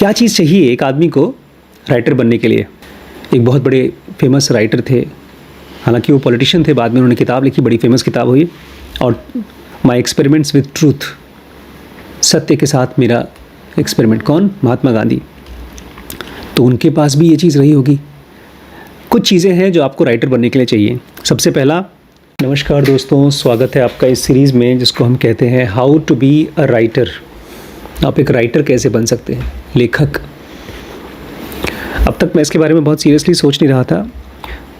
क्या चीज़ चाहिए एक आदमी को राइटर बनने के लिए? एक बहुत बड़े फेमस राइटर थे, हालांकि वो पॉलिटिशियन थे, बाद में उन्होंने किताब लिखी, बड़ी फेमस किताब हुई, और माई एक्सपेरिमेंट्स विथ ट्रूथ, सत्य के साथ मेरा एक्सपेरिमेंट। कौन? महात्मा गांधी। तो उनके पास भी ये चीज़ रही होगी। कुछ चीज़ें हैं जो आपको राइटर बनने के लिए चाहिए। सबसे पहला, नमस्कार दोस्तों, स्वागत है आपका इस सीरीज़ में जिसको हम कहते हैं how to be a writer. आप एक राइटर कैसे बन सकते हैं, लेखक। अब तक मैं इसके बारे में बहुत सीरियसली सोच नहीं रहा था,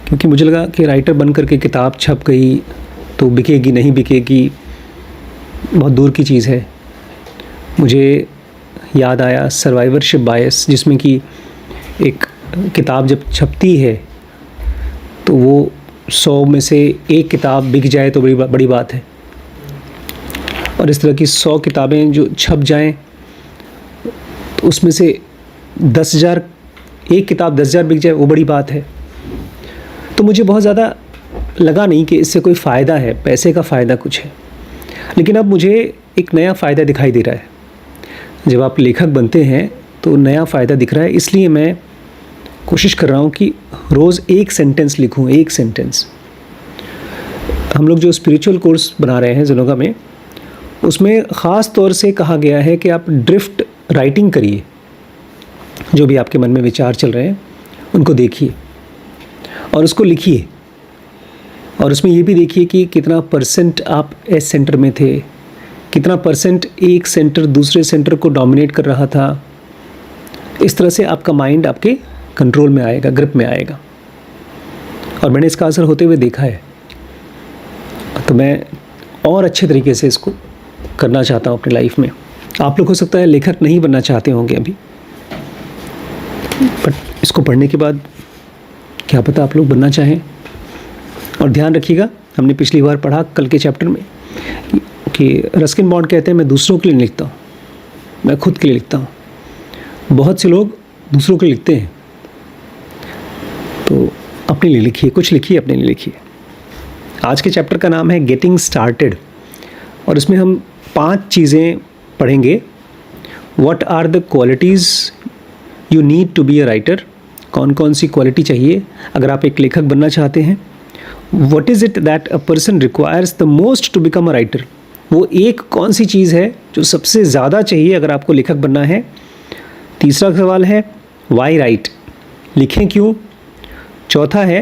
क्योंकि मुझे लगा कि राइटर बन करके किताब छप गई तो बिकेगी नहीं बिकेगी, बहुत दूर की चीज़ है। मुझे याद आया सर्वाइवरशिप बायस, जिसमें कि एक किताब जब छपती है तो वो 100 में से एक किताब बिक जाए तो बड़ी बात है, और इस तरह की 100 किताबें जो छप जाएं तो उसमें से 10,000, एक किताब 10,000 बिक जाए वो बड़ी बात है। तो मुझे बहुत ज़्यादा लगा नहीं कि इससे कोई फ़ायदा है, पैसे का फ़ायदा कुछ है। लेकिन अब मुझे एक नया फ़ायदा दिखाई दे रहा है। जब आप लेखक बनते हैं तो नया फ़ायदा दिख रहा है, इसलिए मैं कोशिश कर रहा हूँ कि रोज़ एक सेंटेंस लिखूँ, एक सेंटेंस। हम लोग जो स्पिरिचुअल कोर्स बना रहे हैं ज़ेनोगा में, उसमें ख़ास तौर से कहा गया है कि आप ड्रिफ्ट राइटिंग करिए। जो भी आपके मन में विचार चल रहे हैं उनको देखिए और उसको लिखिए, और उसमें ये भी देखिए कि कितना % आप एस सेंटर में थे, कितना % एक सेंटर दूसरे सेंटर को डोमिनेट कर रहा था। इस तरह से आपका माइंड आपके कंट्रोल में आएगा, ग्रिप में आएगा, और मैंने इसका असर होते हुए देखा है। तो मैं और अच्छे तरीके से इसको करना चाहता हूँ अपनी लाइफ में। आप लोग हो सकता है लेखक नहीं बनना चाहते होंगे अभी, बट इसको पढ़ने के बाद क्या पता आप लोग बनना चाहें। और ध्यान रखिएगा, हमने पिछली बार पढ़ा कल के चैप्टर में कि रस्किन बॉन्ड कहते हैं मैं दूसरों के लिए नहीं लिखता हूँ, मैं खुद के लिए लिखता हूँ। बहुत से लोग दूसरों के लिए लिखते हैं, तो अपने लिए लिखिए, कुछ लिखिए, अपने लिए लिखिए। आज के चैप्टर का नाम है गेटिंग स्टार्टेड, और इसमें हम 5 चीज़ें पढ़ेंगे। What are the qualities you need to be a writer, कौन कौन सी क्वालिटी चाहिए अगर आप एक लेखक बनना चाहते हैं। What is it that a person requires the most to become a writer, वो एक कौन सी चीज़ है जो सबसे ज़्यादा चाहिए अगर आपको लेखक बनना है। तीसरा सवाल है वाई राइट, लिखें क्यों। चौथा है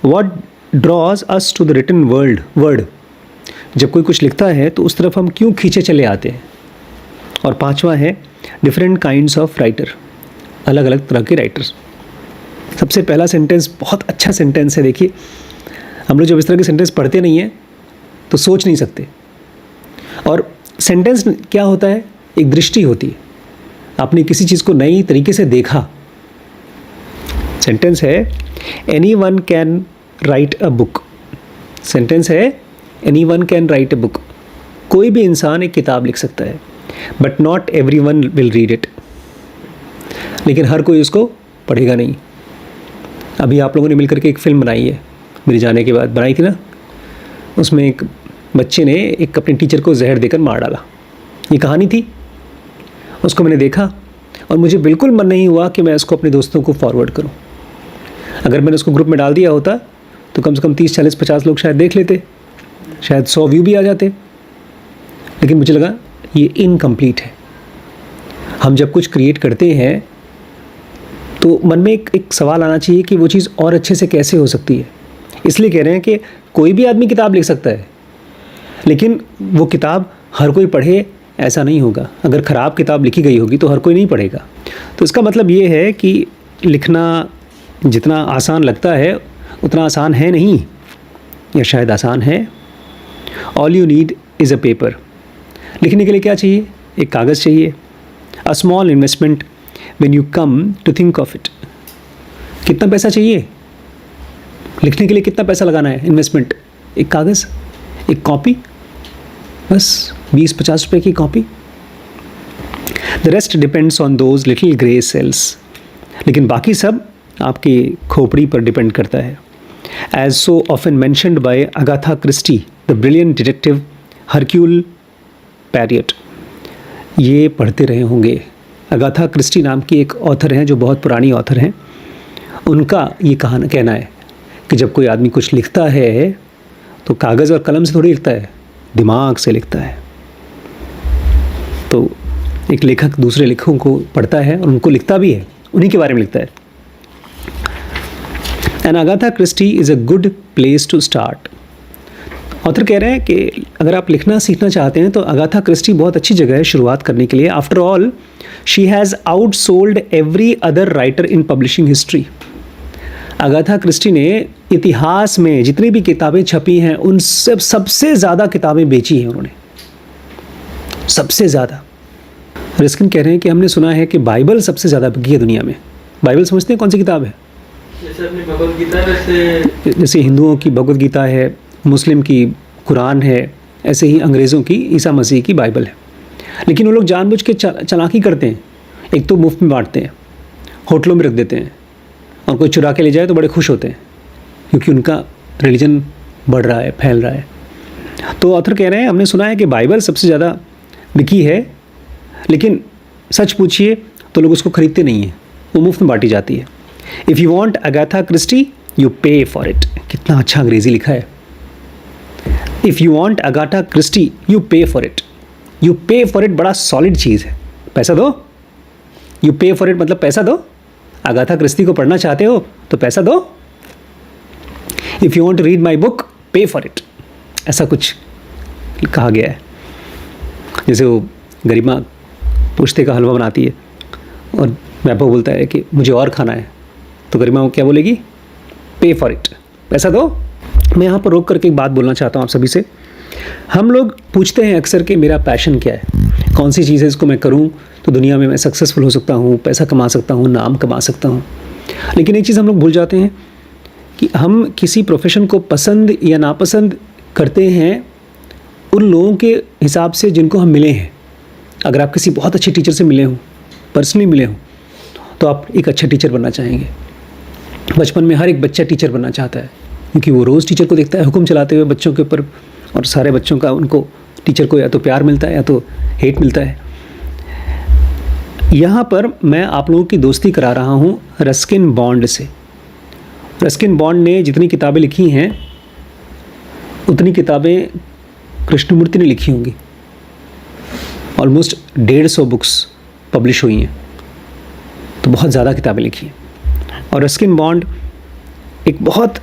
what draws us to the written word, जब कोई कुछ लिखता है तो उस तरफ हम क्यों खींचे चले आते हैं। और पांचवा है डिफरेंट काइंड्स ऑफ राइटर, अलग अलग तरह के राइटर्स। सबसे पहला सेंटेंस बहुत अच्छा सेंटेंस है। देखिए, हम लोग जब इस तरह के सेंटेंस पढ़ते नहीं हैं तो सोच नहीं सकते। और सेंटेंस क्या होता है, एक दृष्टि होती है, आपने किसी चीज़ को नई तरीके से देखा। सेंटेंस है anyone can write a book. Sentence है anyone can write a book, कोई भी इंसान एक किताब लिख सकता है, but not everyone will read it, लेकिन हर कोई उसको पढ़ेगा नहीं। अभी आप लोगों ने मिलकर के एक फ़िल्म बनाई है, मेरे जाने के बाद बनाई थी ना, उसमें एक बच्चे ने एक अपने टीचर को जहर देकर मार डाला। ये कहानी थी, उसको मैंने देखा और मुझे बिल्कुल मन नहीं हुआ कि मैं इसको अपने दोस्तों को फॉरवर्ड करूं। अगर मैंने उसको ग्रुप में डाल दिया होता तो कम से कम 30, 40, 50 लोग शायद देख लेते, शायद 100 व्यू भी आ जाते। लेकिन मुझे लगा ये इनकम्प्लीट है। हम जब कुछ क्रिएट करते हैं तो मन में एक सवाल आना चाहिए कि वो चीज़ और अच्छे से कैसे हो सकती है। इसलिए कह रहे हैं कि कोई भी आदमी किताब लिख सकता है, लेकिन वो किताब हर कोई पढ़े ऐसा नहीं होगा। अगर ख़राब किताब लिखी गई होगी तो हर कोई नहीं पढ़ेगा। तो इसका मतलब ये है कि लिखना जितना आसान लगता है उतना आसान है नहीं, या शायद आसान है। All you need is a paper. लिखने के लिए क्या चाहिए? एक कागज़ चाहिए। A small investment when you come to think of it. कितना पैसा चाहिए लिखने के लिए? कितना पैसा लगाना है? इन्वेस्टमेंट, एक कागज़, एक कॉपी, बस 20-50 रुपए की कॉपी। The rest depends on those little grey cells. लेकिन बाकी सब आपकी खोपड़ी पर डिपेंड करता है। As so often mentioned by Agatha Christie, the brilliant detective Hercule Poirot. ये पढ़ते रहे होंगे अगाथा क्रिस्टी नाम की एक ऑथर हैं जो बहुत पुरानी ऑथर हैं। उनका ये कहना है कि जब कोई आदमी कुछ लिखता है तो कागज़ और कलम से थोड़ी लिखता है, दिमाग से लिखता है। तो एक लेखक दूसरे लेखकों को पढ़ता है और उनको लिखता भी है, उन्हीं के बारे में लिखता है। And Agatha Christie is a good place to start. Author कह रहे हैं कि अगर आप लिखना सीखना चाहते हैं तो अगाथा क्रिस्टी बहुत अच्छी जगह है शुरुआत करने के लिए। After all she has outsold every other writer in publishing history. Agatha Christie ने इतिहास में जितनी भी किताबें छपी हैं उन सबसे ज़्यादा किताबें बेची हैं उन्होंने, सबसे ज़्यादा। रस्किन कह रहे हैं कि हमने सुना है कि बाइबल सबसे ज़्यादा बिकी है दुनिया में। बाइबल समझते हैं कौन सी किताब है? जैसे अपनी भगवद गीता, जैसे हिंदुओं की भगवद गीता है, मुस्लिम की कुरान है, ऐसे ही अंग्रेज़ों की ईसा मसीह की बाइबल है। लेकिन वो लोग जानबूझ के चालाकी करते हैं। एक तो मुफ्त में बांटते हैं, होटलों में रख देते हैं, और कोई चुरा के ले जाए तो बड़े खुश होते हैं क्योंकि उनका रिलीजन बढ़ रहा है, फैल रहा है। तो ऑथर कह रहे हैं हमने सुना है कि बाइबल सबसे ज़्यादा बिकी है, लेकिन सच पूछिए तो लोग उसको खरीदते नहीं हैं, वो मुफ्त में बांटी जाती है। If you want Agatha Christie you pay for it. कितना अच्छा अंग्रेज़ी लिखा है। If you want Agatha Christie you pay for it. You pay for it बड़ा सॉलिड चीज़ है। पैसा दो, यू पे फॉर इट मतलब पैसा दो। अगाथा क्रिस्टी को पढ़ना चाहते हो तो पैसा दो। If you want to read my book pay for it, ऐसा कुछ कहा गया है। जैसे वो गरिमा पुश्ते का हलवा बनाती है और वैभव बोलता है कि मुझे और खाना है, तो गरिमा क्या बोलेगी? पे फॉर इट, पैसा दो। मैं यहाँ पर रोक करके एक बात बोलना चाहता हूँ आप सभी से। हम लोग पूछते हैं अक्सर कि मेरा पैशन क्या है, कौन सी चीज़ है इसको मैं करूँ तो दुनिया में मैं सक्सेसफुल हो सकता हूँ, पैसा कमा सकता हूँ, नाम कमा सकता हूँ। लेकिन एक चीज़ हम लोग भूल जाते हैं कि हम किसी प्रोफेशन को पसंद या नापसंद करते हैं उन लोगों के हिसाब से जिनको हम मिले हैं। अगर आप किसी बहुत अच्छे टीचर से मिले हों, पर्सनली मिले हों, तो आप एक अच्छा टीचर बनना चाहेंगे। बचपन में हर एक बच्चा टीचर बनना चाहता है क्योंकि वो रोज़ टीचर को देखता है हुक्म चलाते हुए बच्चों के ऊपर, और सारे बच्चों का उनको टीचर को या तो प्यार मिलता है या तो हेट मिलता है। यहाँ पर मैं आप लोगों की दोस्ती करा रहा हूँ रस्किन बॉन्ड से। रस्किन बॉन्ड ने जितनी किताबें लिखी हैं उतनी किताबें कृष्णमूर्ति ने लिखी होंगी। ऑलमोस्ट 150 बुक्स पब्लिश हुई हैं, तो बहुत ज़्यादा किताबें लिखी हैं। और रस्किन बॉन्ड एक बहुत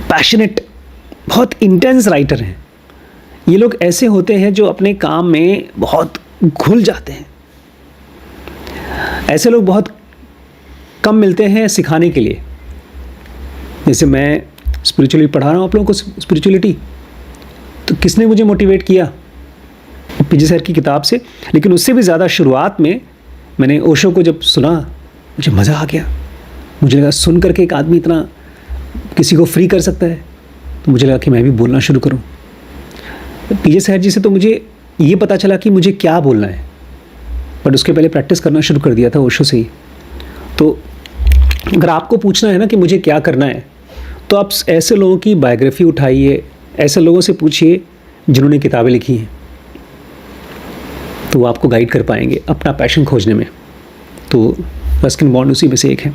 पैशनेट, बहुत इंटेंस राइटर हैं। ये लोग ऐसे होते हैं जो अपने काम में बहुत घुल जाते हैं। ऐसे लोग बहुत कम मिलते हैं सिखाने के लिए। जैसे मैं स्पिरिचुअली पढ़ा रहा हूँ आप लोगों को स्पिरिचुअलिटी, तो किसने मुझे मोटिवेट किया? पीजे सर की किताब से। लेकिन उससे भी ज़्यादा शुरुआत में मैंने ओशो को जब सुना मुझे मज़ा आ गया। मुझे लगा सुन करके एक आदमी इतना किसी को फ्री कर सकता है, तो मुझे लगा कि मैं भी बोलना शुरू करूं। पीजे सर जी से तो मुझे ये पता चला कि मुझे क्या बोलना है, बट उसके पहले प्रैक्टिस करना शुरू कर दिया था ओशो से ही। तो अगर आपको पूछना है ना कि मुझे क्या करना है, तो आप ऐसे लोगों की बायोग्राफी उठाइए, ऐसे लोगों से पूछिए जिन्होंने किताबें लिखी हैं, तो वो आपको गाइड कर पाएंगे अपना पैशन खोजने में। तो रस्किन बॉन्ड उसी में से एक है।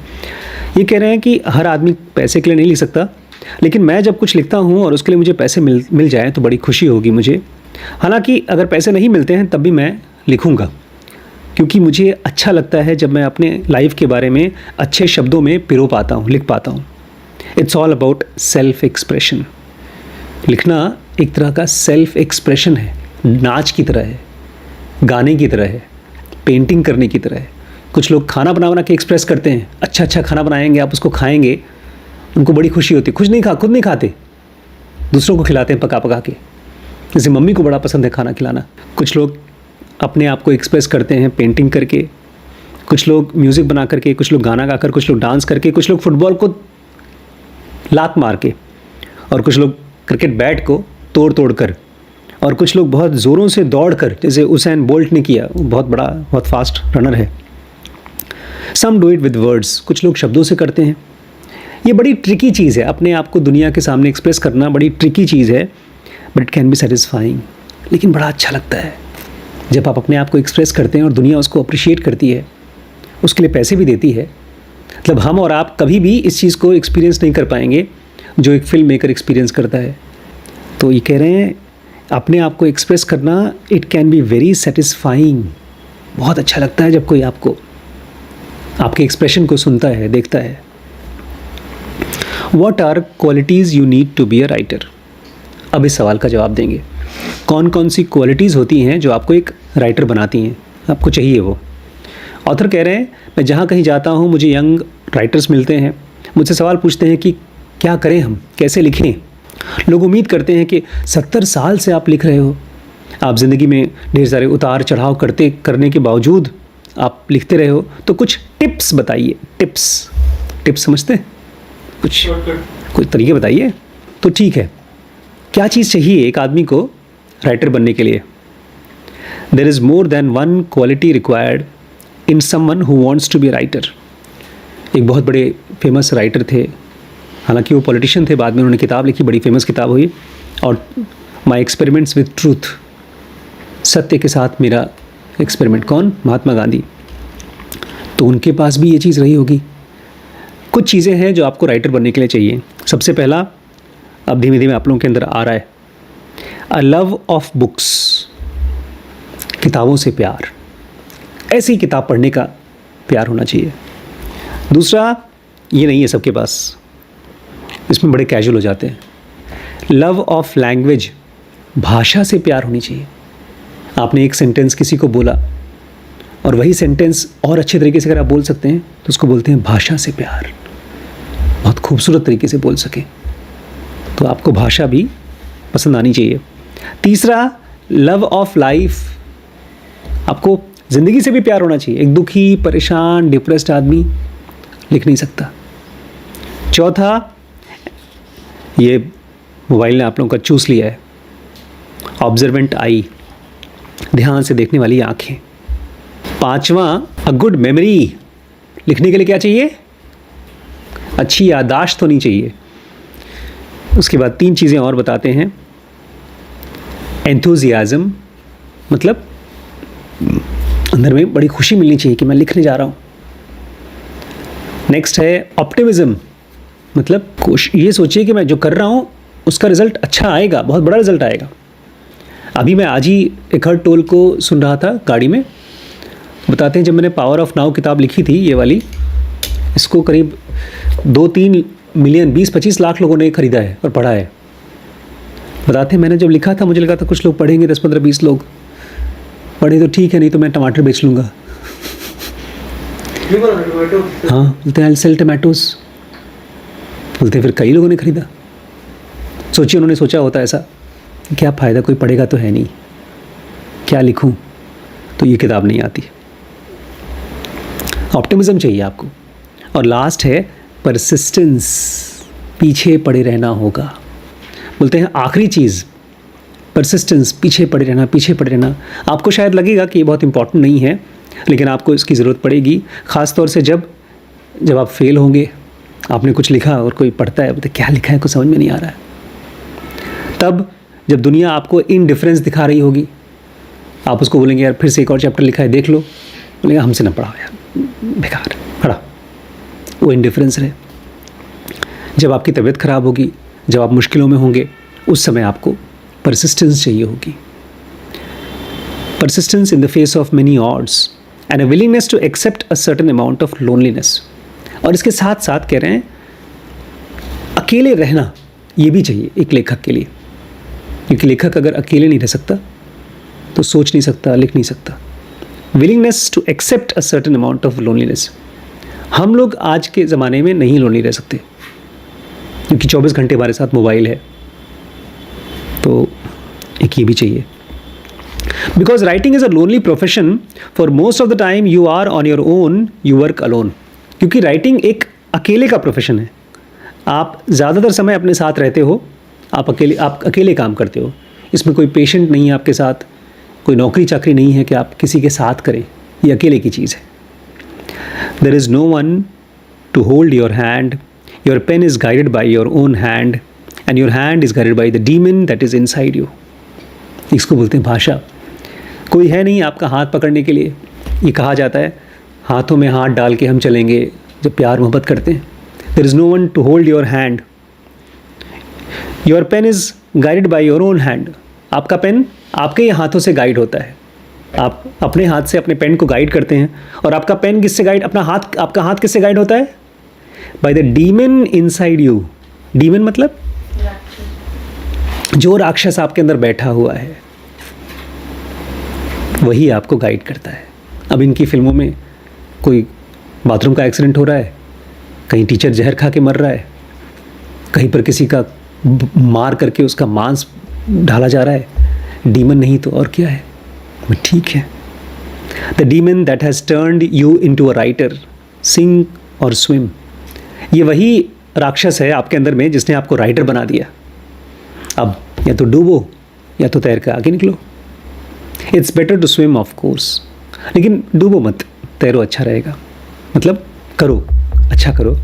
ये कह रहे हैं कि हर आदमी पैसे के लिए नहीं लिख सकता, लेकिन मैं जब कुछ लिखता हूँ और उसके लिए मुझे पैसे मिल जाए तो बड़ी खुशी होगी मुझे। हालांकि अगर पैसे नहीं मिलते हैं तब भी मैं लिखूँगा, क्योंकि मुझे अच्छा लगता है जब मैं अपने लाइफ के बारे में अच्छे शब्दों में पिरो पाता हूँ, लिख पाता हूँ। It's all about self expression. लिखना एक तरह का सेल्फ एक्सप्रेशन है, नाच की तरह है, गाने की तरह है, पेंटिंग करने की तरह है। कुछ लोग खाना बना के एक्सप्रेस करते हैं। अच्छा अच्छा खाना बनाएंगे, आप उसको खाएंगे, उनको बड़ी खुशी होती है। खुद नहीं खाते, दूसरों को खिलाते हैं पका के। जैसे मम्मी को बड़ा पसंद है खाना खिलाना। कुछ लोग अपने आप को एक्सप्रेस करते हैं पेंटिंग करके, कुछ लोग म्यूज़िक बना करके, कुछ लोग गाना गाकर, कुछ लोग डांस करके, कुछ लोग फुटबॉल को लात मार के, और कुछ लोग क्रिकेट बैट को तोड़ कर, और कुछ लोग बहुत ज़ोरों से दौड़ कर, जैसे उसेन बोल्ट ने किया, वो बहुत फास्ट रनर है। Some do it with words, कुछ लोग शब्दों से करते हैं। ये बड़ी ट्रिकी चीज़ है, अपने आप को दुनिया के सामने एक्सप्रेस करना बड़ी ट्रिकी चीज़ है, but it can be satisfying. लेकिन बड़ा अच्छा लगता है जब आप अपने आप को एक्सप्रेस करते हैं और दुनिया उसको अप्रिशिएट करती है, उसके लिए पैसे भी देती है, मतलब हम और आप कभी भी इस चीज़ को एक्सपीरियंस नहीं कर पाएंगे जो एक फिल्म मेकर एक्सपीरियंस करता है। तो ये कह रहे हैं अपने आप को एक्सप्रेस करना, it can be very satisfying. बहुत अच्छा लगता है जब कोई आपको आपके एक्सप्रेशन को सुनता है, देखता है। What are qualities you need to be a writer? अब इस सवाल का जवाब देंगे। कौन कौन सी क्वालिटीज़ होती हैं जो आपको एक राइटर बनाती हैं, आपको चाहिए वो। ऑथर कह रहे हैं मैं जहाँ कहीं जाता हूँ मुझे यंग राइटर्स मिलते हैं, मुझसे सवाल पूछते हैं कि क्या करें हम, कैसे लिखें। लोग उम्मीद करते हैं कि 70 साल से आप लिख रहे हो, आप ज़िंदगी में ढेर सारे उतार चढ़ाव करने के बावजूद आप लिखते रहे हो, तो कुछ टिप्स बताइए। टिप्स समझते हैं? कुछ तरीके बताइए। तो ठीक है, क्या चीज़ चाहिए एक आदमी को राइटर बनने के लिए? There is more than one quality required in someone who wants to be a writer. एक बहुत बड़े फेमस राइटर थे, हालांकि वो पॉलिटिशियन थे, बाद में उन्होंने किताब लिखी, बड़ी फेमस किताब हुई, और माई एक्सपेरिमेंट्स विद ट्रूथ, सत्य के साथ मेरा एक्सपेरिमेंट। कौन? महात्मा गांधी। तो उनके पास भी ये चीज़ रही होगी। कुछ चीज़ें हैं जो आपको राइटर बनने के लिए चाहिए। सबसे पहला, अब धीमे धीमे आप लोगों के अंदर आ रहा है, अ लव ऑफ बुक्स, किताबों से प्यार। ऐसी किताब पढ़ने का प्यार होना चाहिए। दूसरा, ये नहीं है सबके पास, इसमें बड़े कैजुअल हो जाते हैं, लव ऑफ लैंग्वेज, भाषा से प्यार होनी चाहिए। आपने एक सेंटेंस किसी को बोला और वही सेंटेंस और अच्छे तरीके से अगर आप बोल सकते हैं तो उसको बोलते हैं भाषा से प्यार। बहुत खूबसूरत तरीके से बोल सकें तो आपको भाषा भी पसंद आनी चाहिए। तीसरा, लव ऑफ लाइफ, आपको ज़िंदगी से भी प्यार होना चाहिए। एक दुखी, परेशान, डिप्रेस्ड आदमी लिख नहीं सकता। चौथा, ये मोबाइल ने आप लोगों का चूस लिया है, ऑब्जर्वेंट आई, ध्यान से देखने वाली आंखें। पांचवा, अ गुड मेमोरी, लिखने के लिए क्या चाहिए? अच्छी याददाश्त होनी चाहिए। उसके बाद 3 चीज़ें और बताते हैं, एंथुजियाज़म, मतलब अंदर में बड़ी खुशी मिलनी चाहिए कि मैं लिखने जा रहा हूँ। नेक्स्ट है ऑप्टिमिज्म, मतलब ये सोचिए कि मैं जो कर रहा हूँ उसका रिज़ल्ट अच्छा आएगा, बहुत बड़ा रिज़ल्ट आएगा। अभी मैं आज ही एखर्ट टोल को सुन रहा था गाड़ी में, बताते हैं जब मैंने पावर ऑफ नाउ किताब लिखी थी, ये वाली, इसको करीब 2-3 मिलियन, 20-25 लाख लोगों ने खरीदा है और पढ़ा है। बताते हैं मैंने जब लिखा था मुझे लगा था कुछ लोग पढ़ेंगे, 10-15-20 लोग पढ़े तो ठीक है, नहीं तो मैं टमाटर बेच लूँगा। हाँ, बोलते हैं आई सेल टमाटोज, बोलते हैं फिर कई लोगों ने खरीदा। सोचिए उन्होंने सोचा होता ऐसा, क्या फ़ायदा, कोई पढ़ेगा तो है नहीं, क्या लिखूं, तो ये किताब नहीं आती। ऑप्टिमिज्म चाहिए आपको। और लास्ट है परसिस्टेंस, पीछे पड़े रहना होगा। बोलते हैं आखिरी चीज़ परसिस्टेंस, पीछे पड़े रहना। आपको शायद लगेगा कि ये बहुत इंपॉर्टेंट नहीं है, लेकिन आपको इसकी ज़रूरत पड़ेगी, ख़ास तौर से जब आप फेल होंगे, आपने कुछ लिखा और कोई पढ़ता है, बोलते क्या लिखा है, कुछ समझ में नहीं आ रहा है। तब जब दुनिया आपको इनडिफरेंस दिखा रही होगी, आप उसको बोलेंगे यार फिर से एक और चैप्टर लिखा है, देख लो, बोलेगा हमसे ना पढ़ाओ यार, बेकार पढ़ा, वो इनडिफरेंस रहे। जब आपकी तबीयत ख़राब होगी, जब आप मुश्किलों में होंगे, उस समय आपको परसिस्टेंस चाहिए होगी। Persistence in the face of many odds and a willingness to accept a certain amount of loneliness. और इसके साथ साथ कह रहे हैं अकेले रहना, ये भी चाहिए एक लेखक के लिए, क्योंकि लेखक अगर अकेले नहीं रह सकता तो सोच नहीं सकता, लिख नहीं सकता। Willingness to accept a certain amount of loneliness. हम लोग आज के ज़माने में नहीं लोनली रह सकते, क्योंकि 24 घंटे हमारे साथ मोबाइल है, तो एक ये भी चाहिए। Because writing is a lonely profession, for most of the time you are on your own, you work alone. क्योंकि राइटिंग एक अकेले का प्रोफेशन है, आप ज़्यादातर समय अपने साथ रहते हो, आप अकेले काम करते हो। इसमें कोई पेशेंट नहीं है आपके साथ, कोई नौकरी चाकरी नहीं है कि आप किसी के साथ करें, ये अकेले की चीज़ है। There is no one to hold your hand, your pen is guided by your own hand and your hand is guided by the demon that is inside you. इसको बोलते हैं भाषा। कोई है नहीं आपका हाथ पकड़ने के लिए। ये कहा जाता है हाथों में हाथ डाल के हम चलेंगे जब प्यार मोहब्बत करते हैं। There is no one to hold your hand. Your pen is guided by your own hand. आपका पेन आपके ही हाथों से गाइड होता है। आप अपने हाथ से अपने पेन को गाइड करते हैं। और आपका पेन किससे गाइड, आपका हाथ किससे गाइड होता है? By the demon inside you. Demon मतलब जो राक्षस आपके अंदर बैठा हुआ है, वही आपको गाइड करता है। अब इनकी फिल्मों में कोई बाथरूम का एक्सीडेंट हो रहा है, कहीं टीचर जहर खा के मर रहा है, कहीं पर किसी का मार करके उसका मांस ढाला जा रहा है। डीमन नहीं तो और क्या है? ठीक है। The demon that has turned you into a writer, sing और स्विम। ये वही राक्षस है आपके अंदर में जिसने आपको राइटर बना दिया। अब या तो डूबो या तो तैर कर आगे निकलो। It's better to swim of course, लेकिन डूबो मत, तैरो, अच्छा रहेगा। मतलब करो, अच्छा करो।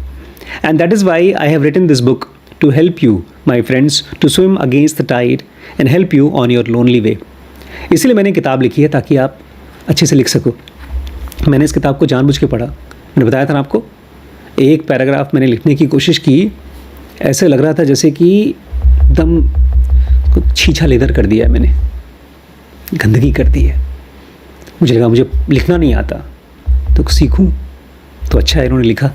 And that is why I have written this book to help you my friends to swim against the tide and help you on your lonely way. इसलिए मैंने किताब लिखी है ताकि आप अच्छे से लिख सको। मैंने इस किताब को जानबूझ के पढ़ा। मैंने बताया था ना आपको, एक पैराग्राफ मैंने लिखने की कोशिश की, ऐसे लग रहा था जैसे कि एकदम छीछा लेदर कर दिया है मैंने, गंदगी कर दी है। मुझे लगा मुझे लिखना नहीं आता तो सीखूं, तो अच्छा है इन्होंने लिखा।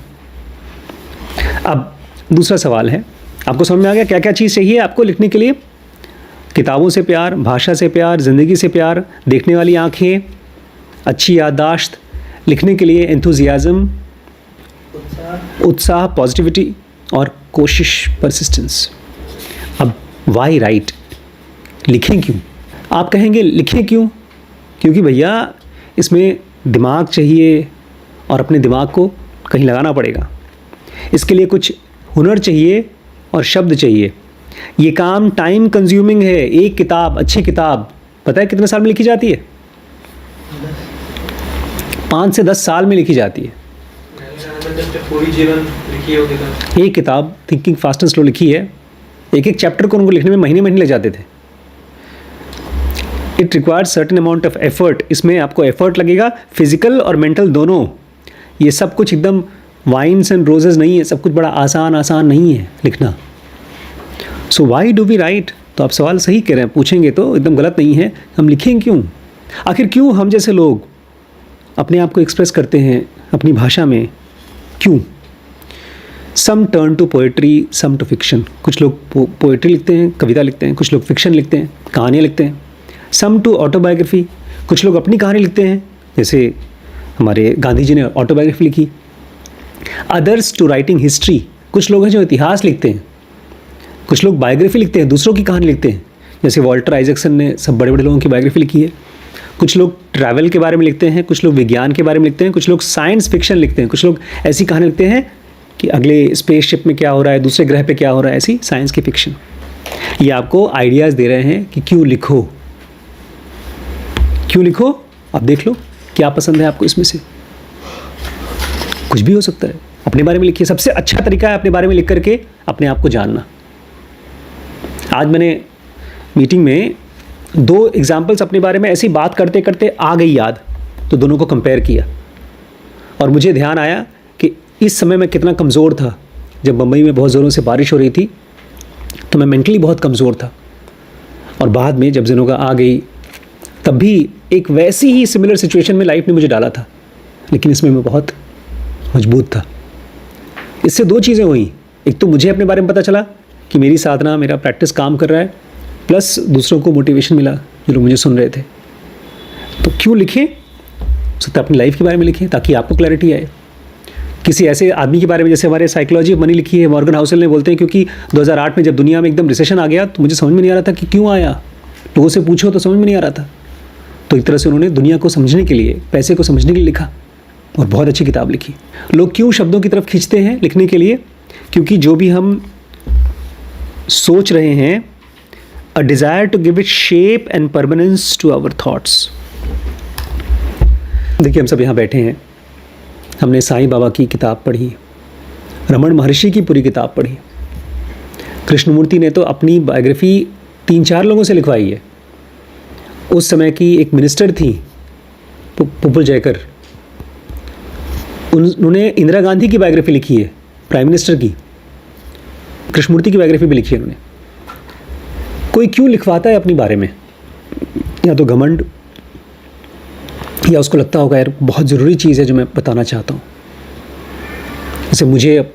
अब दूसरा सवाल है, आपको समझ में आ गया क्या क्या चीज़ चाहिए आपको लिखने के लिए? किताबों से प्यार, भाषा से प्यार, ज़िंदगी से प्यार, देखने वाली आँखें, अच्छी याददाश्त, लिखने के लिए एंथुजियाज़म, उत्साह, पॉजिटिविटी और कोशिश, परसिस्टेंस। अब वाई राइट, लिखें क्यों? आप कहेंगे लिखें क्यों? क्योंकि भैया इसमें दिमाग चाहिए और अपने दिमाग को कहीं लगाना पड़ेगा। इसके लिए कुछ हुनर चाहिए और शब्द चाहिए। ये काम टाइम कंज्यूमिंग है। एक किताब, अच्छी किताब, पता है कितने साल में लिखी जाती है? 5 से 10 साल में लिखी जाती है। पूरी जीवन लिखी होगी तो एक किताब थिंकिंग फास्ट एंड स्लो लिखी है, एक चैप्टर को उनको लिखने में महीने महीने लग जाते थे। It required certain amount of effort. इसमें आपको एफर्ट लगेगा, फिजिकल और मेंटल दोनों। ये सब कुछ एकदम वाइन्स एंड रोजेस नहीं है, सब कुछ बड़ा आसान नहीं है लिखना। सो वाई डू वी राइट? तो आप सवाल सही कह रहे हैं, पूछेंगे तो एकदम गलत नहीं है। हम लिखें क्यों? आखिर क्यों हम जैसे लोग अपने आप को एक्सप्रेस करते हैं अपनी भाषा में? क्यों? Some turn to poetry, some to fiction. कुछ लोग पोएट्री लिखते हैं, कविता लिखते हैं, कुछ लोग फिक्शन लिखते हैं, कहानियाँ लिखते हैं। सम टू ऑटोबायोग्राफी, कुछ लोग अपनी कहानी लिखते हैं, जैसे हमारे गांधी जी ने ऑटोबायोग्राफी लिखी। अदर्स टू राइटिंग हिस्ट्री, कुछ लोग हैं जो इतिहास लिखते हैं, कुछ लोग बायोग्राफी लिखते हैं, दूसरों की कहानी लिखते हैं, जैसे वॉल्टर आइजैक्सन ने सब बड़े बड़े लोगों की बायोग्राफी लिखी है। कुछ लोग ट्रैवल के बारे में लिखते हैं, कुछ लोग विज्ञान के बारे में लिखते हैं, कुछ लोग साइंस फिक्शन लिखते हैं, कुछ लोग ऐसी कहानी लिखते हैं कि अगले स्पेसशिप में क्या हो रहा है, दूसरे ग्रह पे क्या हो रहा है, ऐसी साइंस की फिक्शन। ये आपको आइडियाज़ दे रहे हैं कि क्यों लिखो, क्यों लिखो। आप देख लो क्या पसंद है आपको इसमें से, कुछ भी हो सकता है। अपने बारे में लिखिए, सबसे अच्छा तरीका है अपने बारे में लिख करके अपने आप को जानना। आज मैंने मीटिंग में 2 एग्जाम्पल्स अपने बारे में ऐसी बात करते करते आ गई याद, तो दोनों को कंपेयर किया और मुझे ध्यान आया कि इस समय मैं कितना कमज़ोर था। जब मुंबई में बहुत ज़ोरों से बारिश हो रही थी तो मैं मेंटली बहुत कमज़ोर था, और बाद में जब जिनों का आ गई तब भी एक वैसी ही सिमिलर सिचुएशन में लाइफ ने मुझे डाला था, लेकिन इसमें मैं बहुत मजबूत था। इससे 2 चीज़ें हुई, एक तो मुझे अपने बारे में पता चला कि मेरी साधना, मेरा प्रैक्टिस काम कर रहा है, प्लस दूसरों को मोटिवेशन मिला जो लोग मुझे सुन रहे थे। तो क्यों लिखें? सकता अपनी लाइफ के बारे में लिखें ताकि आपको क्लैरिटी आए। किसी ऐसे आदमी के बारे में, जैसे हमारे साइकोलॉजी ऑफ मनी लिखी है, मॉर्गन हाउसेल ने, बोलते हैं क्योंकि 2008 में जब दुनिया में एकदम रिसेशन आ गया तो मुझे समझ में नहीं आ रहा था कि क्यों आया। लोगों से पूछो तो समझ में नहीं आ रहा था, तो एक तरह से उन्होंने दुनिया को समझने के लिए, पैसे को समझने के लिए लिखा और बहुत अच्छी किताब लिखी। लोग क्यों शब्दों की तरफ खींचते हैं लिखने के लिए? क्योंकि जो भी हम सोच रहे हैं, a desire to give it shape and permanence to our thoughts. देखिए हम सब यहाँ बैठे हैं, हमने साईं बाबा की किताब पढ़ी, रमन महर्षि की पूरी किताब पढ़ी, कृष्णमूर्ति ने तो अपनी बायोग्राफी 3-4 लोगों से लिखवाई है, उस समय की एक मिनिस्टर थी पुपुल जयकर, उन्होंने इंदिरा गांधी की बायोग्राफी लिखी है, प्राइम मिनिस्टर की। कृष्णमूर्ति की बायोग्राफी भी लिखी है उन्होंने। कोई क्यों लिखवाता है अपने बारे में? या तो घमंड, या उसको लगता होगा यार बहुत ज़रूरी चीज़ है जो मैं बताना चाहता हूँ। जैसे मुझे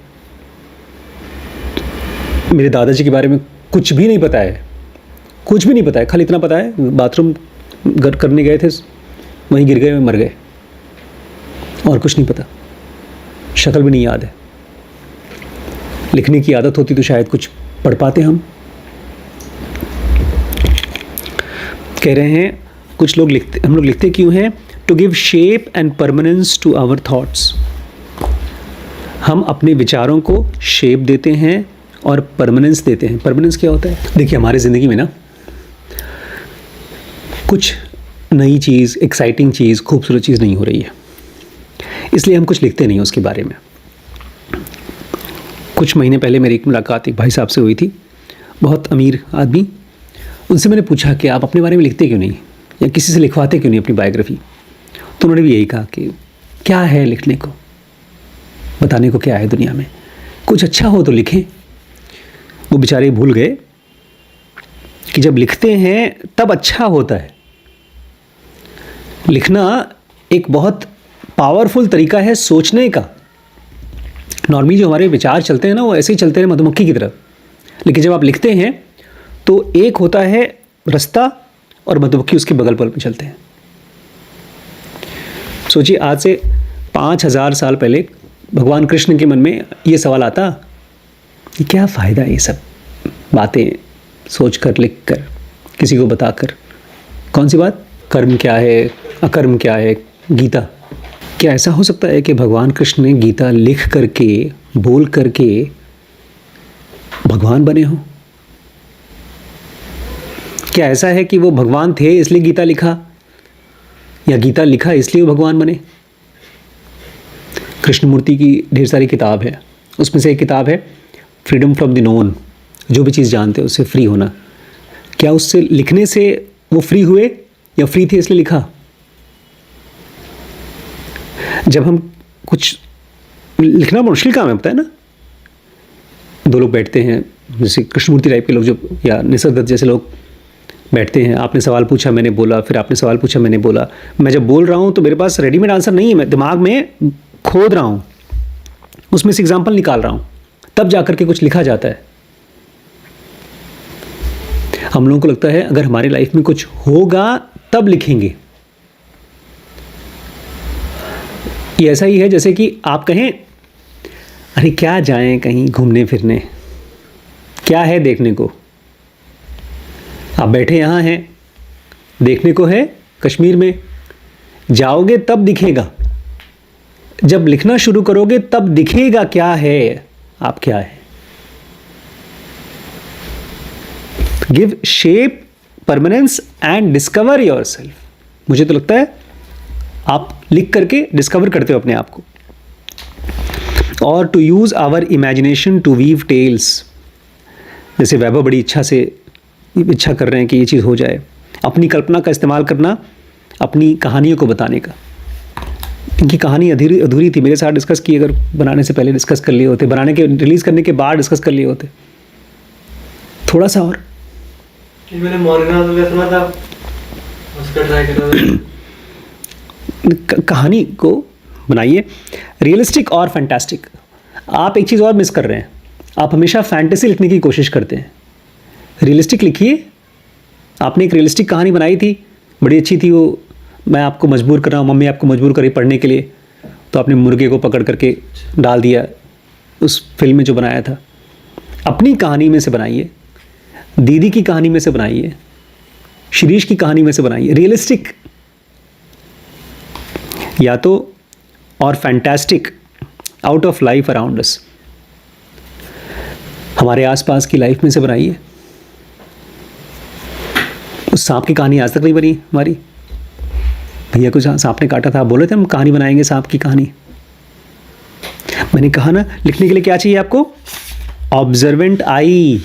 मेरे दादाजी के बारे में कुछ भी नहीं पता है, कुछ भी नहीं पता है, खाली इतना पता है बाथरूम करने गए थे, वहीं गिर गए, मर गए, और कुछ नहीं पता, शक्ल भी नहीं याद है। लिखने की आदत होती तो शायद कुछ पढ़ पाते हम। कह रहे हैं कुछ लोग लिखते, हम लोग लिखते क्यों हैं? To give shape and permanence to our thoughts. हम अपने विचारों को शेप देते हैं और परमानेंस देते हैं। परमानेंस क्या होता है? देखिए हमारी ज़िंदगी में ना कुछ नई चीज़, एक्साइटिंग चीज़, खूबसूरत चीज़ नहीं हो रही है, इसलिए हम कुछ लिखते नहीं उसके बारे में। कुछ महीने पहले मेरी एक मुलाकात एक भाई साहब से हुई थी, बहुत अमीर आदमी। उनसे मैंने पूछा कि आप अपने बारे में लिखते क्यों नहीं, या किसी से लिखवाते क्यों नहीं अपनी बायोग्राफी? तो उन्होंने भी यही कहा कि क्या है लिखने को, बताने को क्या है दुनिया में, कुछ अच्छा हो तो लिखें। वो बेचारे भूल गए कि जब लिखते हैं तब अच्छा होता है। लिखना एक बहुत पावरफुल तरीका है सोचने का। नॉर्मली जो हमारे विचार चलते हैं ना, वो ऐसे ही चलते हैं मधुमक्खी की तरह, लेकिन जब आप लिखते हैं तो एक होता है रास्ता और मधुमक्खी उसके बगल पर में चलते हैं। सोचिए आज से 5000 साल पहले भगवान कृष्ण के मन में ये सवाल आता कि क्या फ़ायदा ये सब बातें सोचकर, लिखकर, किसी को बताकर? कौन सी बात? कर्म क्या है, अकर्म क्या है, गीता। क्या ऐसा हो सकता है कि भगवान कृष्ण ने गीता लिख करके, बोल करके भगवान बने हों? क्या ऐसा है कि वो भगवान थे इसलिए गीता लिखा, या गीता लिखा इसलिए वो भगवान बने? कृष्णमूर्ति की ढेर सारी किताब है, उसमें से एक किताब है फ्रीडम फ्रॉम द नोन, जो भी चीज़ जानते हैं उससे फ्री होना। क्या उससे लिखने से वो फ्री हुए, या फ्री थे इसलिए लिखा? जब हम कुछ लिखना मुश्किल काम है, पता है ना। दो लोग बैठते हैं, जैसे कृष्णमूर्ति टाइप के लोग जो, या निसर्ग दत्त जैसे लोग बैठते हैं, आपने सवाल पूछा मैंने बोला, फिर आपने सवाल पूछा मैंने बोला। मैं जब बोल रहा हूँ तो मेरे पास रेडीमेड आंसर नहीं है, मैं दिमाग में खोद रहा हूँ, उसमें से एग्जाम्पल निकाल रहा हूँ, तब जाकर के कुछ लिखा जाता है। हम लोगों को लगता है अगर हमारी लाइफ में कुछ होगा तब लिखेंगे। ये ऐसा ही है जैसे कि आप कहें अरे क्या जाएं कहीं घूमने फिरने, क्या है देखने को? आप बैठे यहाँ हैं, देखने को है कश्मीर में, जाओगे तब दिखेगा, जब लिखना शुरू करोगे तब दिखेगा क्या है, आप क्या है। Give shape, permanence and discover yourself. मुझे तो लगता है आप लिख करके डिस्कवर करते हो अपने आप को। और to use our imagination to weave tales. जैसे वैभव बड़ी इच्छा कर रहे हैं कि ये चीज़ हो जाए, अपनी कल्पना का इस्तेमाल करना अपनी कहानियों को बताने का। इनकी कहानी अधूरी थी, मेरे साथ डिस्कस की, अगर बनाने से पहले डिस्कस कर लिए होते, बनाने के रिलीज़ करने के बाद डिस्कस कर लिए होते, थोड़ा सा और। मैंने मोरिना तो सुना था, उसका ट्राई करा। कहानी को बनाइए रियलिस्टिक और फैंटास्टिक। आप एक चीज़ और मिस कर रहे हैं, आप हमेशा फैंटेसी लिखने की कोशिश करते हैं। रियलिस्टिक लिखिए। आपने एक रियलिस्टिक कहानी बनाई थी, बड़ी अच्छी थी वो, मैं आपको मजबूर कर रहा हूँ, मम्मी आपको मजबूर करी पढ़ने के लिए, तो आपने मुर्गे को पकड़ करके डाल दिया उस फिल्म में जो बनाया था। अपनी कहानी में से बनाइए, दीदी की कहानी में से बनाइए, शिरीष की कहानी में से बनाइए। रियलिस्टिक या तो, और fantastic, out of life around us, हमारे आसपास की लाइफ में से बनाइए। उस सांप की कहानी आज तक नहीं बनी हमारी। भैया को सांप ने काटा था, आप बोले थे हम कहानी बनाएंगे सांप की कहानी। मैंने कहा ना, लिखने के लिए क्या चाहिए आपको? ऑब्जर्वेंट आई।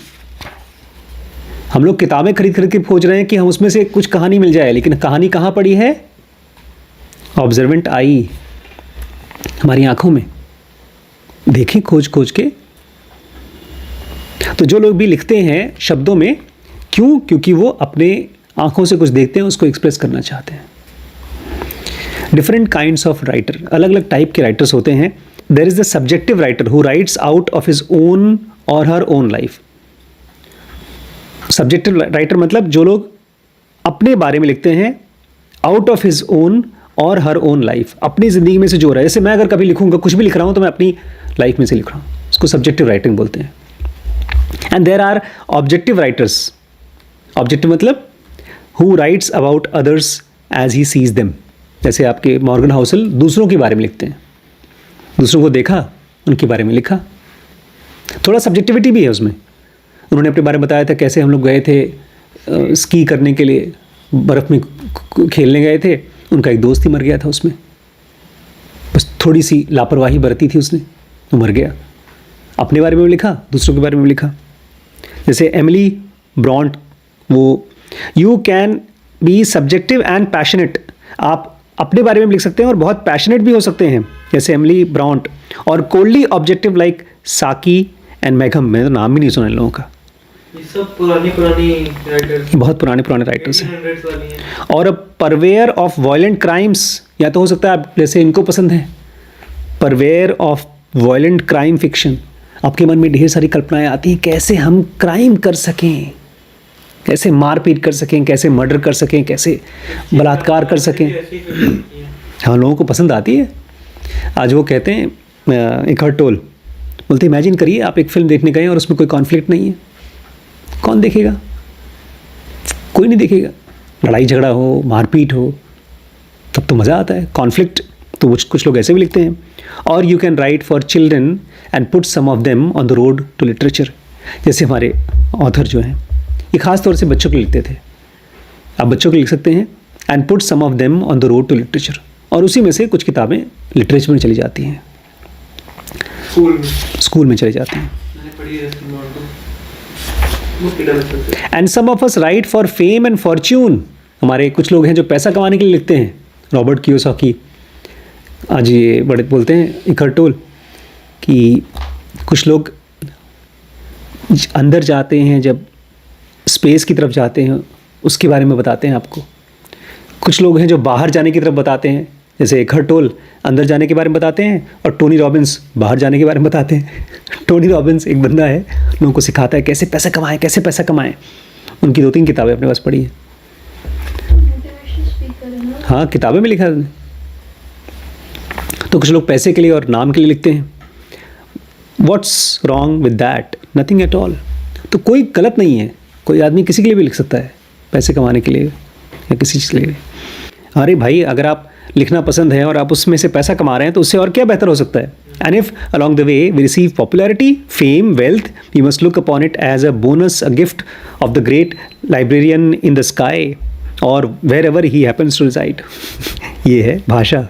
हम लोग किताबें खरीद खरीद के खोज रहे हैं कि हम उसमें से कुछ कहानी मिल जाए, लेकिन कहानी कहाँ पड़ी है? ऑब्जर्वेंट आई, हमारी आंखों में। देखें खोज खोज के। तो जो लोग भी लिखते हैं शब्दों में, क्यों? क्योंकि वो अपने आंखों से कुछ देखते हैं, उसको एक्सप्रेस करना चाहते हैं। डिफरेंट काइंड्स ऑफ राइटर, अलग अलग टाइप के राइटर्स होते हैं। There is the subjective writer who writes out of his own और her own life. Subjective writer मतलब जो लोग अपने बारे में लिखते हैं, आउट ऑफ हिज ओन और हर ओन लाइफ, अपनी ज़िंदगी में से जो रहा है। जैसे मैं अगर कभी लिखूंगा, कुछ भी लिख रहा हूँ, तो मैं अपनी लाइफ में से लिख रहा हूँ, उसको सब्जेक्टिव राइटिंग बोलते हैं। And there are objective writers. Objective मतलब who writes about others as he sees them. जैसे आपके मॉर्गन हाउसल दूसरों के बारे में लिखते हैं, दूसरों को देखा, उनके बारे में लिखा, थोड़ा सब्जेक्टिविटी भी है उसमें। उन्होंने अपने बारे में बताया था कैसे हम लोग गए थे स्की करने के लिए, बर्फ़ में खेलने गए थे, उनका एक दोस्त ही मर गया था उसमें, बस थोड़ी सी लापरवाही बरती थी उसने, वो मर गया। अपने बारे में भी लिखा, दूसरों के बारे में भी लिखा। जैसे एमिली ब्रॉन्ट, वो you can be subjective and passionate. आप अपने बारे में भी लिख सकते हैं और बहुत पैशनेट भी हो सकते हैं, जैसे एमिली ब्रॉन्ट। और कोल्डली ऑब्जेक्टिव लाइक साकी एंड मैघम। मैंने तो नाम भी नहीं सुना इन लोगों का। ये सब पुरानी राइटर्स, बहुत पुराने राइटर्स हैं। 1800s वाली हैं। और परवेयर ऑफ वायलेंट क्राइम्स, या तो हो सकता है आप जैसे इनको पसंद है, परवेयर ऑफ वायलेंट क्राइम फिक्शन। आपके मन में ढेर सारी कल्पनाएं आती हैं, कैसे हम क्राइम कर सकें, कैसे मारपीट कर सकें, कैसे मर्डर कर सकें, कैसे बलात्कार कर सकें। ऐसी फिल्म बनती है। हाँ, लोगों को पसंद आती है। आज वो कहते हैं इकहट टोल, बोलते इमेजिन करिए आप एक फिल्म देखने गए और उसमें कोई कॉन्फ्लिक्ट नहीं है, कौन देखेगा? कोई नहीं देखेगा। लड़ाई झगड़ा हो, मारपीट हो, तब तो मज़ा आता है। कॉन्फ्लिक्ट तो कुछ लोग ऐसे भी लिखते हैं। और you can write for children and put some of them on the road to literature. जैसे हमारे ऑथर जो हैं, ये खास तौर से बच्चों के लिखते थे, आप बच्चों के लिख सकते हैं। And put some of them on the road to literature, और उसी में से कुछ किताबें लिटरेचर में चली जाती हैं, स्कूल में चली जाती हैं। मैंने पढ़ी है इसकी नॉट मुश्किल है। And some of us write for fame and fortune. हमारे कुछ लोग हैं जो पैसा कमाने के लिए लिखते हैं। रॉबर्ट कियोसाकी, आज ये बड़े बोलते हैं इकहट टोल कि कुछ लोग अंदर जाते हैं, जब स्पेस की तरफ जाते हैं उसके बारे में बताते हैं आपको। कुछ लोग हैं जो बाहर जाने की तरफ बताते हैं, जैसे इकहट टोल अंदर जाने के बारे में बताते हैं, और टोनी रॉबिन्स बाहर जाने के बारे में बताते हैं। टोनी रॉबिन्स एक बंदा है, लोगों को सिखाता है कैसे पैसा कमाएं, कैसे पैसा कमाएं। उनकी 2-3 किताबें अपने पास पढ़ी हैं। हाँ, किताबें में लिखा है उसने। तो कुछ लोग पैसे के लिए और नाम के लिए लिखते हैं। What's wrong with that? Nothing at all. तो कोई गलत नहीं है, कोई आदमी किसी के लिए भी लिख सकता है, पैसे कमाने के लिए या किसी चीज़ के लिए। अरे भाई, अगर आप लिखना पसंद है और आप उसमें से पैसा कमा रहे हैं तो उससे और क्या बेहतर हो सकता है? And if along the way we receive popularity, fame, wealth, we must look upon it as a bonus, a gift of the great librarian in the sky और wherever he happens to reside. ये है भाषा,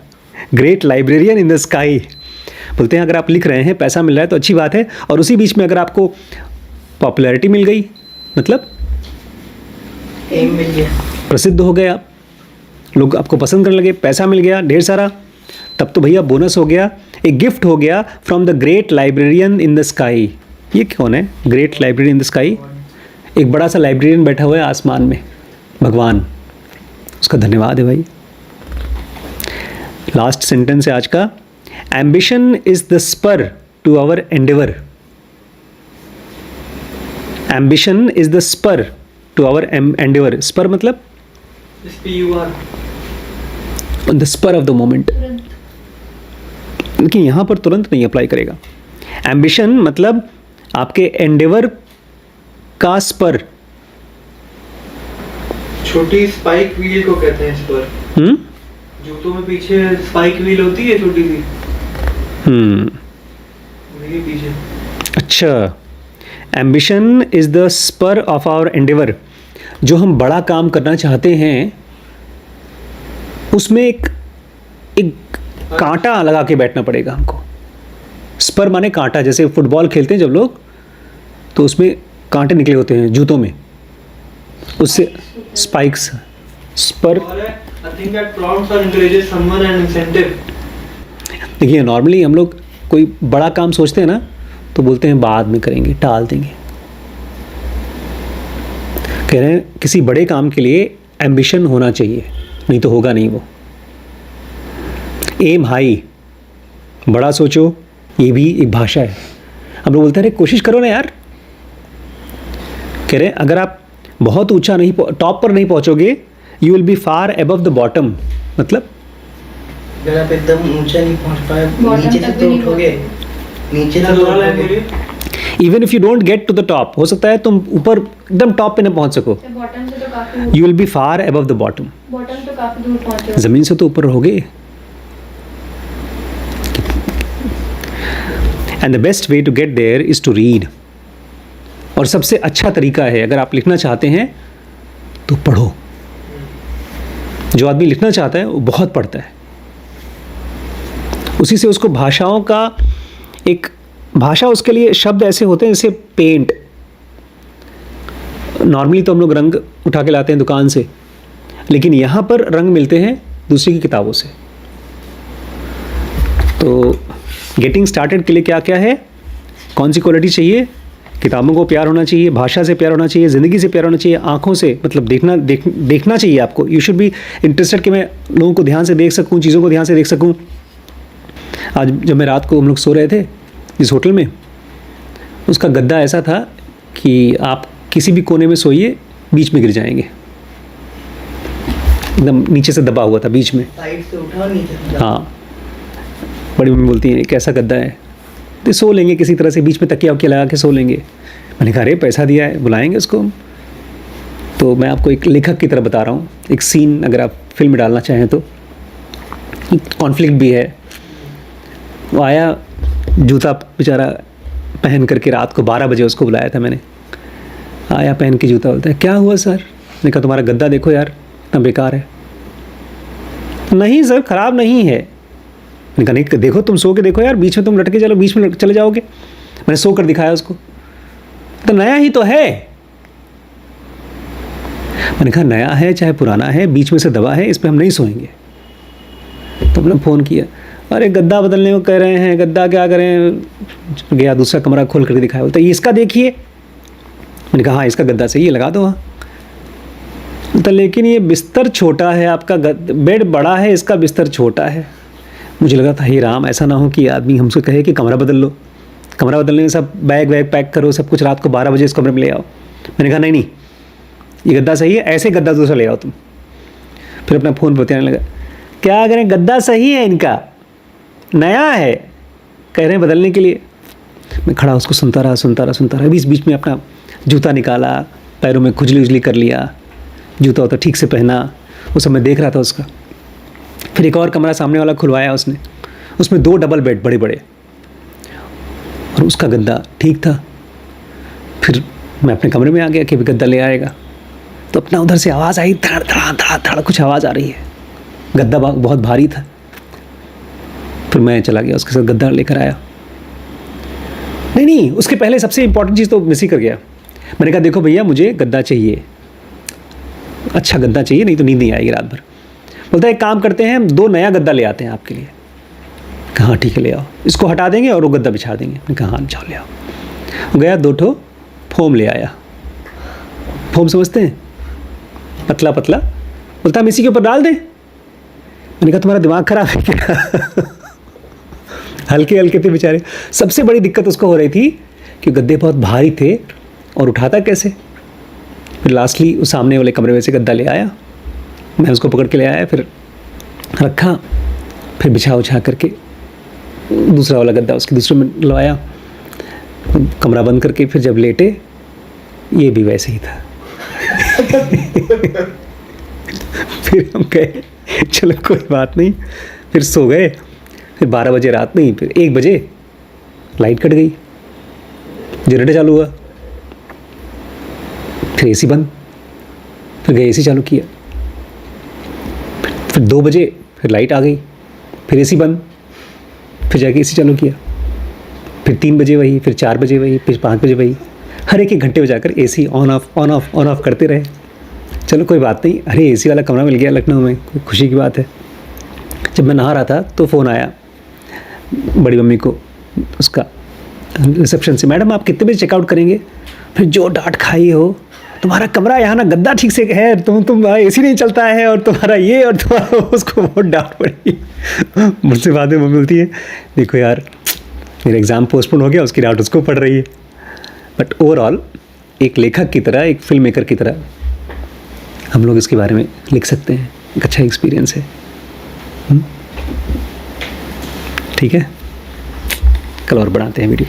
great librarian in the sky. बोलते हैं अगर आप लिख रहे हैं, पैसा मिल रहा है तो अच्छी बात है, और उसी बीच में अगर आपको पॉपुलैरिटी मिल गई, मतलब फेम मिल गया, प्रसिद्ध हो गए आप, लोग आपको पसंद करने लगे, पैसा मिल गया ढेर सारा, तब तो भैया बोनस हो गया, एक गिफ्ट हो गया from the great librarian in the sky. ये कौन है great librarian in the sky? एक बड़ा सा लाइब्रेरियन बैठा हुआ है आसमान में, भगवान, उसका धन्यवाद है भाई। लास्ट सेंटेंस है आज का। Ambition is the spur to our endeavour. Ambition is the spur to our endeavour. Spur मतलब SPUR, the spur of the moment. लेकिन यहाँ पर तुरंत नहीं अप्लाई करेगा। एम्बिशन मतलब आपके एंडेवर का स्पर। छोटी स्पाइक व्हील को कहते हैं स्पर। जूतों में पीछे स्पाइक व्हील होती है छोटी सी, वही पीछे। अच्छा, ambition is the spur of our endeavour. जो हम बड़ा काम करना चाहते हैं उसमें एक कांटा लगा के बैठना पड़ेगा हमको। स्पर माने कांटा। जैसे फुटबॉल खेलते हैं जब लोग, तो उसमें कांटे निकले होते हैं जूतों में, उससे स्पाइक्स पर। I think that prompts or encourages someone an incentive. देखिए नॉर्मली हम लोग कोई बड़ा काम सोचते हैं ना तो बोलते हैं बाद में करेंगे, टाल देंगे। कह रहे हैं किसी बड़े काम के लिए एम्बिशन होना चाहिए, नहीं तो होगा नहीं वो। एम हाई, बड़ा सोचो, ये भी एक भाषा है। हम लोग बोलते हैं अरे कोशिश करो ना यार। कह रहे हैं अगर आप बहुत ऊंचा नहीं, टॉप पर नहीं पहुंचोगे, you will be far above the bottom. मतलब अगर आप एकदम ऊंचा नहीं पहुंच पाए, Bottom नीचे तक से भी तो नहीं उठोगे, नीचे से तो दोबारा लाइन उठोगे। बोलिए। Even if you don't get to the top, हो सकता है तुम ऊपर एकदम टॉप पे ना पहुंच सको, बॉटम से तो काफी you will be far above the bottom. Bottom तो काफी दूर पहुंचे। जमीन से तो ऊपर रहोगे। And the best way to get there is to read. और सबसे अच्छा तरीका है, अगर आप लिखना चाहते हैं तो पढ़ो। जो आदमी लिखना चाहता है वो बहुत पढ़ता है, उसी से उसको भाषाओं का एक भाषा, उसके लिए शब्द ऐसे होते हैं जैसे पेंट। नॉर्मली तो हम लोग रंग उठा के लाते हैं दुकान से, लेकिन यहाँ पर रंग मिलते हैं दूसरी की किताबों से। तो गेटिंग स्टार्टेड के लिए क्या क्या है, कौन सी क्वालिटी चाहिए? किताबों को प्यार होना चाहिए, भाषा से प्यार होना चाहिए, ज़िंदगी से प्यार होना चाहिए, आँखों से, मतलब देखना चाहिए आपको। यू शुड बी इंटरेस्टेड कि मैं लोगों को ध्यान से देख सकूँ, चीज़ों को ध्यान से देख सकूँ। आज जब मैं रात को हम लोग सो रहे थे इस होटल में, उसका गद्दा ऐसा था कि आप किसी भी कोने में सोइए, बीच में गिर जाएंगे। एकदम नीचे से दबा हुआ था बीच में। साइड से उठाओ, नीचे से जाओ। हाँ, बड़ी मम्मी बोलती हैं कैसा गद्दा है, तो सो लेंगे किसी तरह से, बीच में तकिया वकिया लगा के सो लेंगे। मैंने कहा अरे पैसा दिया है, बुलाएंगे उसको। तो मैं आपको एक लेखक की तरह बता रहा हूँ, एक सीन अगर आप फिल्म में डालना चाहें तो। कॉन्फ्लिक्ट भी है। वो आया, जूता बेचारा पहन करके, रात को 12 बजे उसको बुलाया था मैंने। आया पहन के जूता, बोलता है क्या हुआ सर? मैंने कहा तुम्हारा गद्दा देखो यार, इतना बेकार है। नहीं सर ख़राब नहीं है। मैंने कहा नहीं देखो, तुम सो के देखो यार, बीच में तुम लटके चलो, बीच में चले जाओगे। मैंने सो कर दिखाया उसको, तो नया ही तो है। मैंने कहा नया है चाहे पुराना है, बीच में से दबा है, इस पर हम नहीं सोएंगे। तो हमने फ़ोन किया, अरे गद्दा बदलने को कह रहे हैं, गद्दा क्या करें? गया दूसरा कमरा खोल करके दिखाया, बोलता ये इसका देखिए। मैंने कहा हाँ इसका गद्दा सही है, लगा दो वहाँ। बोलता लेकिन ये बिस्तर छोटा है, आपका बेड बड़ा है, इसका बिस्तर छोटा है। मुझे लगा था हे राम, ऐसा ना हो कि आदमी हमसे कहे कि कमरा बदल लो। कमरा बदलने में सब बैग वैग पैक करो, सब कुछ, रात को 12 बजे इस कमरे में ले आओ। मैंने कहा नहीं ये गद्दा सही है, ऐसे गद्दा दूसरा ले आओ तुम। फिर अपना फ़ोन बताने लगा, क्या करें गद्दा सही है इनका, नया है, कह रहे हैं बदलने के लिए। मैं खड़ा उसको सुनता रहा। बीच बीच में अपना जूता निकाला, पैरों में खुजली उजली कर लिया, जूता होता ठीक से पहना, वो सब मैं देख रहा था उसका। फिर एक और कमरा सामने वाला खुलवाया उसने, उसमें 2 डबल बेड बड़े बड़े, और उसका गद्दा ठीक था। फिर मैं अपने कमरे में आ गया कि भी गद्दा ले आएगा, तो अपना उधर से आवाज़ आई, धड़ धड़ धड़ कुछ आवाज़ आ रही है। गद्दा बहुत भारी था। फिर मैं चला गया उसके साथ, गद्दा लेकर आया। नहीं उसके पहले सबसे इंपॉर्टेंट चीज़ तो मिस ही कर गया। मैंने कहा देखो भैया मुझे गद्दा चाहिए, अच्छा गद्दा चाहिए, नहीं तो नींद नहीं आएगी रात भर। बोलता है एक काम करते हैं, हम 2 नया गद्दा ले आते हैं आपके लिए। कहा ठीक है ले आओ, इसको हटा देंगे और वो गद्दा बिछा देंगे। मैंने कहा हाँ जाओ ले आओ। वो गया 2 ठो फोम ले आया। फोम समझते हैं, पतला पतला। बोलता हम इसी के ऊपर डाल दें। मैंने कहा तुम्हारा दिमाग खराब है क्या? हल्के हल्के थे बेचारे। सबसे बड़ी दिक्कत उसको हो रही थी कि गद्दे बहुत भारी थे और उठाता कैसे। फिर लास्टली उस सामने वाले कमरे में से गद्दा ले आया, मैं उसको पकड़ के ले आया, फिर रखा, फिर बिछा उछा करके दूसरा वाला गद्दा उसके दूसरे में लवाया, कमरा बंद करके फिर जब लेटे ये भी वैसे ही था। फिर हम कहे चलो कोई बात नहीं, फिर सो गए। फिर 12 बजे रात नहीं, फिर 1 बजे लाइट कट गई, जनरेटर चालू हुआ, फिर एसी बंद, फिर गए एसी चालू किया, फिर 2 बजे फिर लाइट आ गई, फिर एसी बंद, फिर जाके एसी चालू किया, फिर 3 बजे वही, फिर 4 बजे वही, फिर 5 बजे वही। हर एक घंटे में जाकर एसी ऑन ऑफ करते रहे। चलो कोई बात नहीं, अरे एसी वाला कमरा मिल गया लखनऊ में, कोई खुशी की बात है। जब मैं नहा रहा था तो फ़ोन आया बड़ी मम्मी को उसका रिसेप्शन से, मैडम आप कितने बजे चेकआउट करेंगे? फिर जो डांट खाई हो, तुम्हारा कमरा यहाँ ना गद्दा ठीक से है, तुम एसी नहीं चलता है, और तुम्हारा ये और तुम्हारा उसको बहुत डांट पड़ी। मुझसे बाद में मम्मी बोलती है देखो यार मेरा एग्ज़ाम पोस्टपोन हो गया, उसकी डांट उसको पड़ रही है। बट ओवरऑल एक लेखक की तरह, एक फिल्म मेकर की तरह हम लोग इसके बारे में लिख सकते हैं, एक अच्छा एक्सपीरियंस है। ठीक है, कल और बढ़ाते हैं वीडियो।